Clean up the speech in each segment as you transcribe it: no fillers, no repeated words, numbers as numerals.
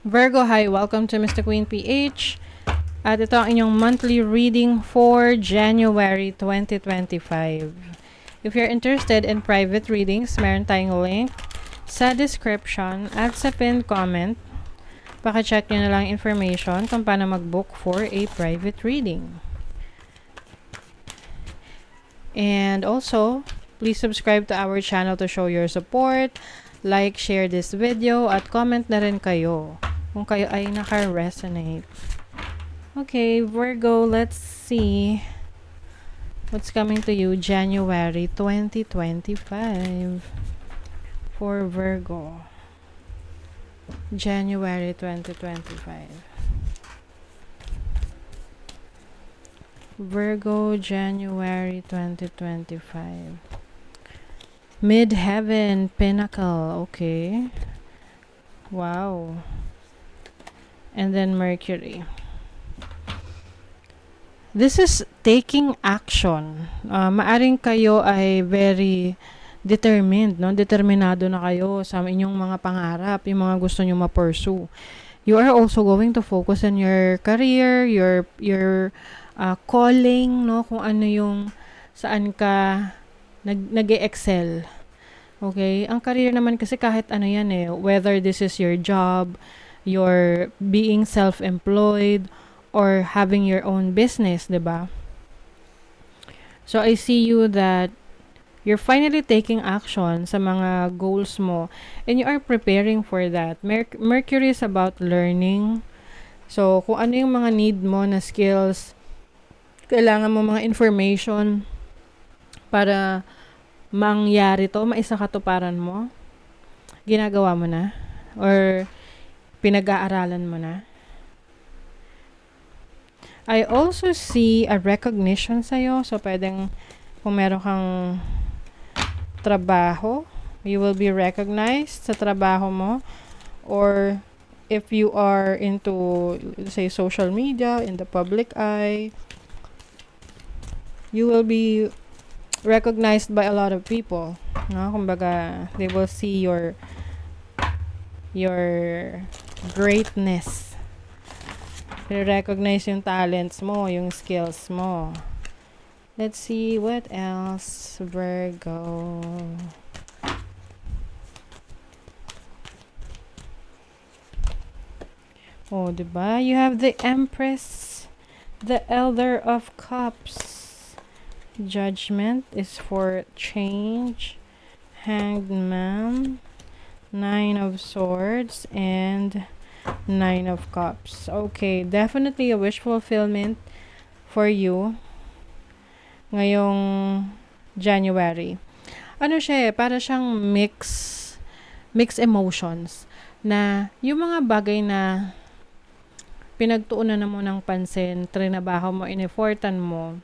Virgo, hi! Welcome to Mr. Queen PH. At ito ang inyong monthly reading for January 2025. If you're interested in private readings, meron tayong link sa description at sa pinned comment. Paki-check nyo na lang information kung paano mag-book for a private reading. And also, please subscribe to our channel to show your support. Like, share this video, at comment na rin kayo kung kayo ay naka-resonate. Okay, Virgo, let's see what's coming to you January 2025 for Virgo. January 2025. Virgo, January 2025. Midheaven, Pinnacle, okay. Wow. And then Mercury. This is taking action. Maaring kayo ay very determined, no? Determinado na kayo sa inyong mga pangarap, yung mga gusto nyo ma-pursue. You are also going to focus on your career, your calling, no? Kung ano yung saan ka nag-excel. Okay? Ang career naman kasi kahit ano yan eh, whether this is your job, your being self-employed, or having your own business, diba? So, I see you that you're finally taking action sa mga goals mo, and you are preparing for that. Mercury is about learning. So, kung ano yung mga need mo na skills, kailangan mo mga information para mangyari to, maisakatuparan mo, ginagawa mo na, or pinag-aaralan mo na. I also see a recognition sa'yo. So, pwedeng kung meron kang trabaho, you will be recognized sa trabaho mo. Or if you are into, say, social media, in the public eye, you will be recognized by a lot of people. No? Kumbaga, they will see your greatness. I-recognize yung talents mo, yung skills mo. Let's see what else, Virgo. Oh, diba? You have the Empress, the Elder of Cups. Judgment is for change. Hanged Man, Nine of Swords, and Nine of Cups. Okay, definitely a wish fulfillment for you ngayong January. Ano siya eh, para siyang mixed emotions na yung mga bagay na pinagtuunan na mo ng pansin, trinabaho mo, ineffortan mo.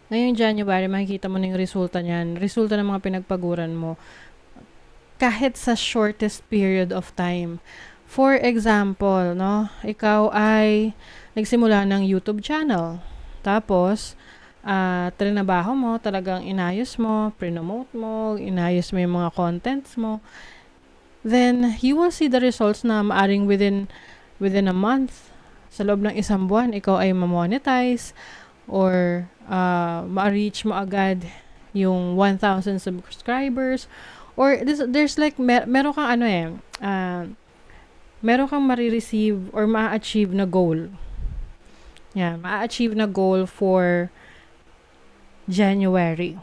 Ngayong January, makikita mo na yung resulta niyan. Resulta ng mga pinagpaguran mo kahit sa shortest period of time. For example, no, ikaw ay nagsimula ng YouTube channel. Tapos, trinabaho mo, talagang inayos mo, promote mo, inayos mo yung mga contents mo. Then, you will see the results na maaring within a month, sa loob ng isang buwan, ikaw ay ma-monetize or ma-reach mo agad yung 1,000 subscribers. Or there's like, meron kang ano eh, meron kang marireceive or ma-achieve na goal. Yan, ma-achieve na goal for January.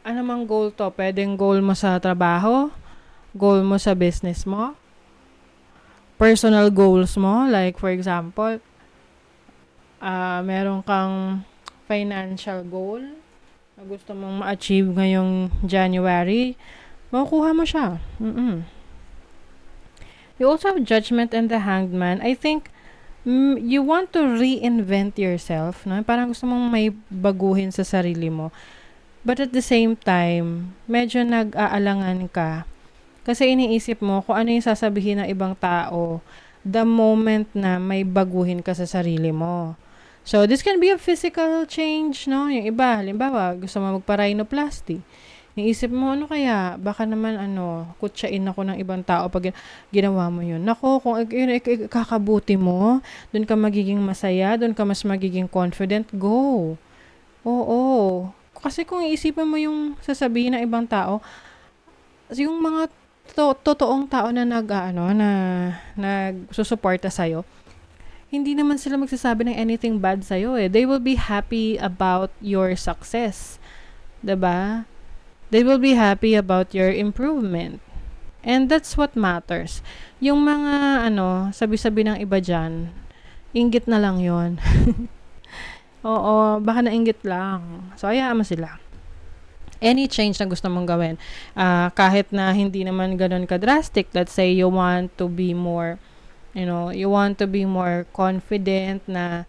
Ano mang goal to? Pwedeng goal mo sa trabaho, goal mo sa business mo, personal goals mo, like for example, meron kang financial goal na gusto mong ma-achieve ngayong January, makukuha mo siya. You also have Judgment and the Hanged Man. I think you want to reinvent yourself, no? Parang gusto mong may baguhin sa sarili mo. But at the same time, medyo nag-aalangan ka. Kasi iniisip mo kung ano yung sasabihin ng ibang tao the moment na may baguhin ka sa sarili mo. So, this can be a physical change, no? Yung iba, halimbawa, gusto mo magpa-rhinoplasty. Iisip mo, ano kaya? Baka naman kutsain ako ng ibang tao pag ginawa mo yun. Nako, kung kakabuti mo, dun ka magiging masaya, dun ka mas magiging confident, go. Oo. Kasi kung iisipin mo yung sasabihin ng ibang tao, yung mga totoong tao na nagsusuporta sa'yo, hindi naman sila magsasabi ng anything bad sa'yo eh. They will be happy about your success. 'Di ba? They will be happy about your improvement. And that's what matters. Yung mga sabi-sabi ng iba dyan, inggit na lang yon. Oo, baka nainggit lang. So, hayaan mo sila. Any change na gusto mong gawin, kahit na hindi naman ganun ka-drastic, let's say you want to be more, you want to be more confident na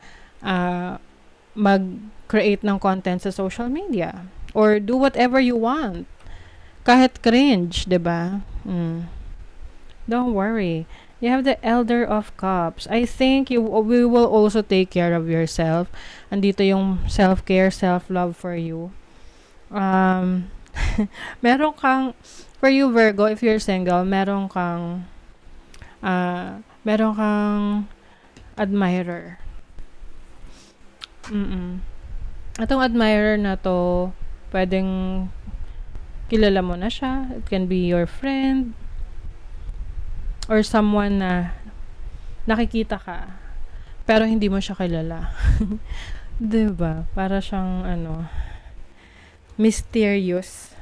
mag-create ng content sa social media. Or do whatever you want. Kahit cringe, 'di ba? Don't worry. You have the Elder of Cups. I think we will also take care of yourself. Andito yung self-care, self-love for you. Meron kang, for you Virgo, if you're single, meron kang admirer. Itong admirer na to, pwedeng kilala mo na siya. It can be your friend or someone na nakikita ka pero hindi mo siya kilala. 'Di ba? Para siyang mysterious.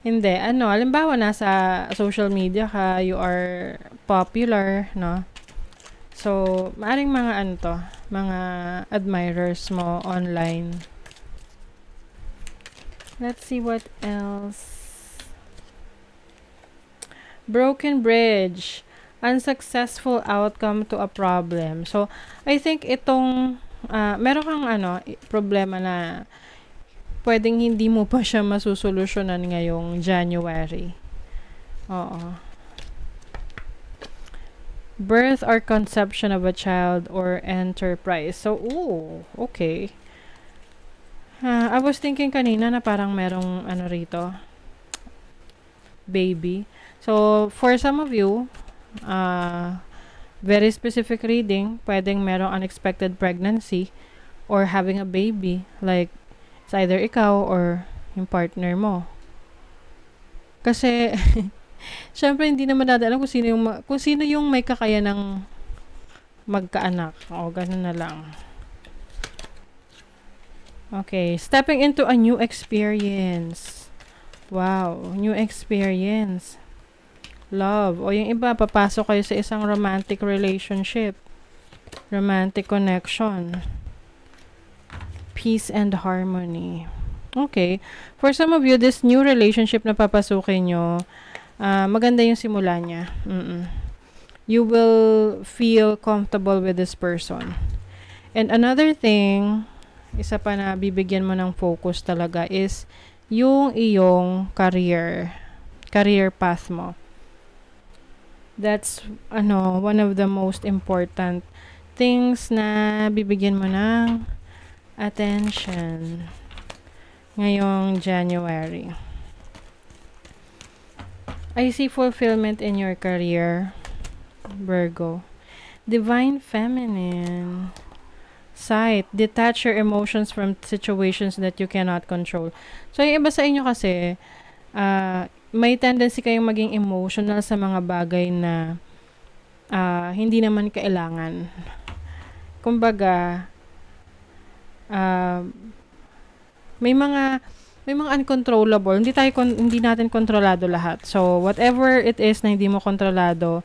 Hindi, halimbawa nasa social media ka, you are popular, no? So, maaring mga mga admirers mo online. Let's see what else. Broken bridge. Unsuccessful outcome to a problem. So, I think itong, meron kang problema na pwedeng hindi mo pa siya masusolusyonan ngayong January. Oo. Birth or conception of a child or enterprise. So, okay. I was thinking kanina na parang merong rito, baby. So, for some of you, very specific reading, pwedeng merong unexpected pregnancy or having a baby. Like, it's either ikaw or yung partner mo. Kasi, syempre hindi naman natin alam kung sino yung may kakayanang magkaanak. O, ganun na lang. Okay, stepping into a new experience. Wow, new experience. Love. O yung iba, papasok kayo sa isang romantic relationship. Romantic connection. Peace and harmony. Okay. For some of you, this new relationship na papasukin nyo, maganda yung simula niya. You will feel comfortable with this person. And another thing, isa pa na bibigyan mo ng focus talaga is yung iyong career path mo. That's one of the most important things na bibigyan mo ng attention ngayong January. I see fulfillment in your career, Virgo. Divine feminine. Sight. Detach your emotions from situations that you cannot control. So, yung iba sa inyo kasi, may tendency kayong maging emotional sa mga bagay na hindi naman kailangan. Kumbaga, may mga uncontrollable. Hindi natin kontrolado lahat. So, whatever it is na hindi mo kontrolado,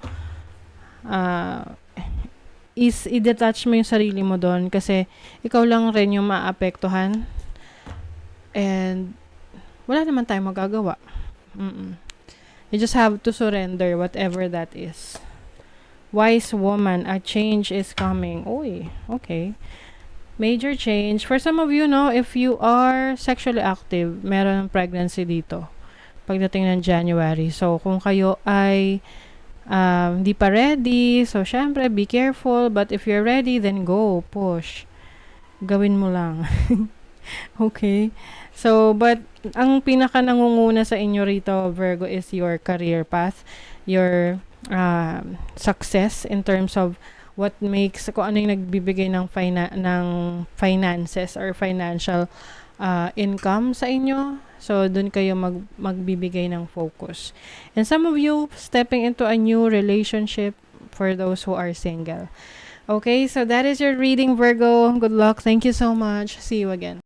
is i-detach mo yung sarili mo doon kasi ikaw lang rin yung maapektuhan and wala naman tayong magagawa. You just have to surrender whatever that is. Wise woman, a change is coming. Uy, okay. Major change. For some of you, if you are sexually active, meron ng pregnancy dito pagdating ng January. So, kung kayo ay hindi pa ready, so syempre, be careful. But if you're ready, then go. Push. Gawin mo lang. Okay? So, but ang pinaka nangunguna sa inyo rito, Virgo, is your career path, your success in terms of what makes, kung ano yung nagbibigay ng, ng finances or financial income sa inyo. So, dun kayo magbibigay ng focus. And some of you stepping into a new relationship for those who are single. Okay, so that is your reading, Virgo. Good luck. Thank you so much. See you again.